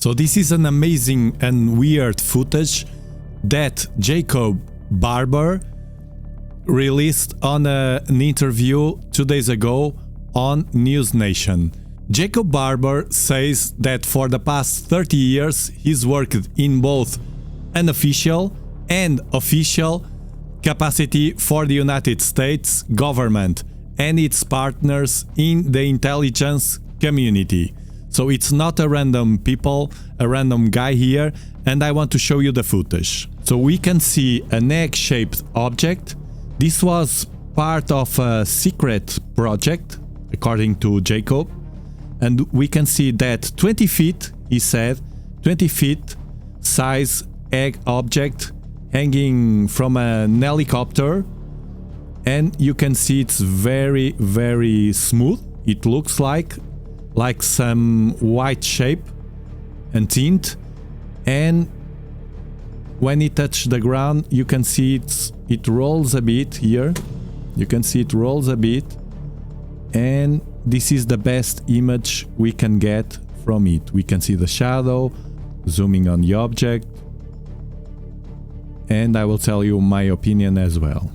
So this is an amazing and weird footage that Jacob Berber released on an interview 2 days ago on newsnation. Jacob Berber says that for the past 30 years he's worked in both unofficial and official capacity for the United States government and its partners in the intelligence community. So it's not a random people, a random guy here, and I want to show you the footage. So we can see an egg-shaped object. This was part of a secret project, according to Jacob, and we can see that 20 feet, he said, 20 feet size egg object hanging from an helicopter, and you can see it's very, very smooth. It looks like some white shape and tint, and when it touches the ground you can see it rolls a bit here. You can see it rolls a bit, and this is the best image we can get from it. We can see the shadow, zooming on the object, and I will tell you my opinion as well.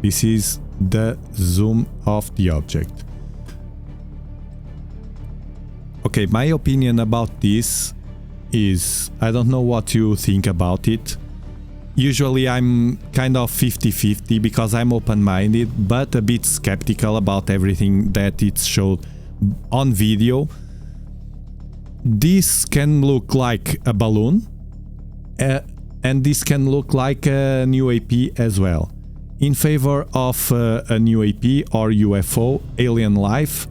This is the zoom of the object. Okay, my opinion about this is, I don't know what you think about it. Usually I'm kind of 50-50 because I'm open-minded, but a bit skeptical about everything that it's showed on video. This can look like a balloon, and this can look like a new UAP as well. In favor of a new UAP or UFO, alien life,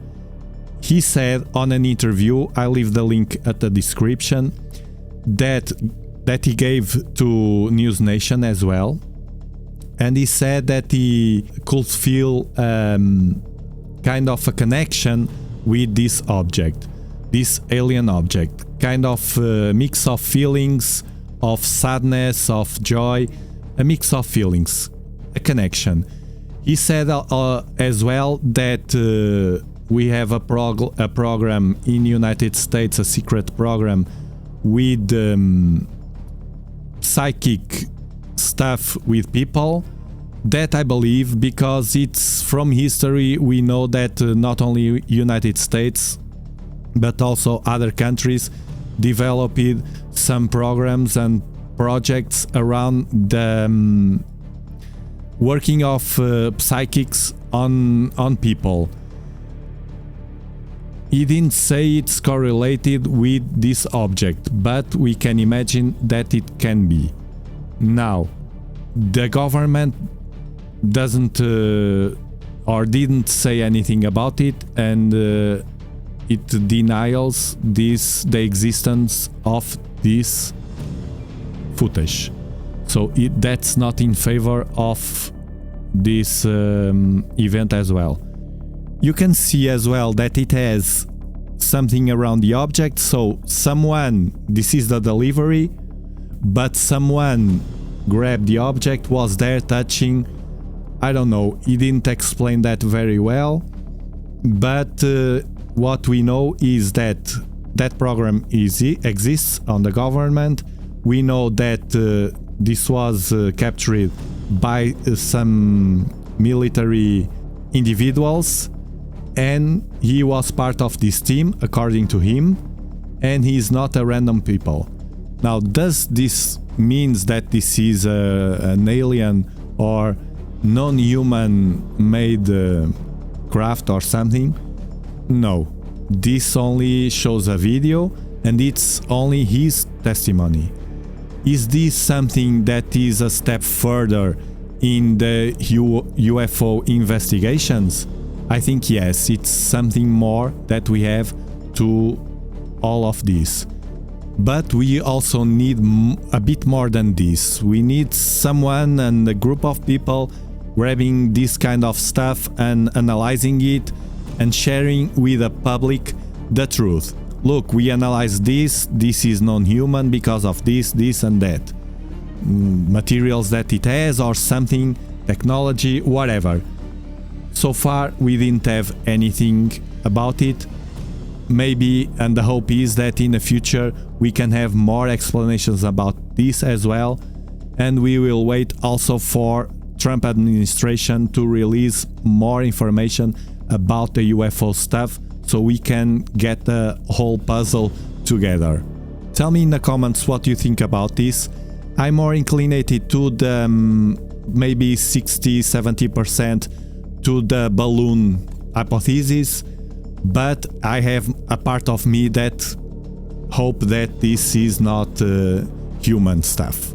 he said on an interview, I leave the link at the description, that he gave to newsnation as well, and he said that he could feel kind of a connection with this object, this alien object, kind of a mix of feelings, of sadness, of joy, a mix of feelings, a connection. He said as well that we have a program in United States, a secret program with psychic stuff with people. That I believe, because it's from history. We know that not only United States but also other countries developed some programs and projects around the working of psychics on people. He didn't say it's correlated with this object, but we can imagine that it can be. Now, the government doesn't or didn't say anything about it, and it denies the existence of this footage. So that's not in favor of this event as well. You can see as well that it has something around the object, so this is the delivery, but someone grabbed the object, was there touching. I don't know, he didn't explain that very well, but what we know is that that program exists on the government. We know that this was captured by some military individuals, and he was part of this team, according to him, and he is not a random people. Now, does this means that this is an alien or non-human made craft or something? No, this only shows a video and it's only his testimony. Is this something that is a step further in the UFO investigations? I think yes, it's something more that we have to all of this. But we also need a bit more than this. We need someone and a group of people grabbing this kind of stuff and analyzing it and sharing with the public the truth. Look, we analyze this is non-human because of this and that. Materials that it has or something, technology, whatever. So far we didn't have anything about it. maybe, and the hope is that in the future we can have more explanations about this as well, and we will wait also for Trump administration to release more information about the UFO stuff so we can get the whole puzzle together. Tell me in the comments what you think about this. I'm more inclinated to the maybe 60-70% to the balloon hypothesis, but I have a part of me that hope that this is not human stuff.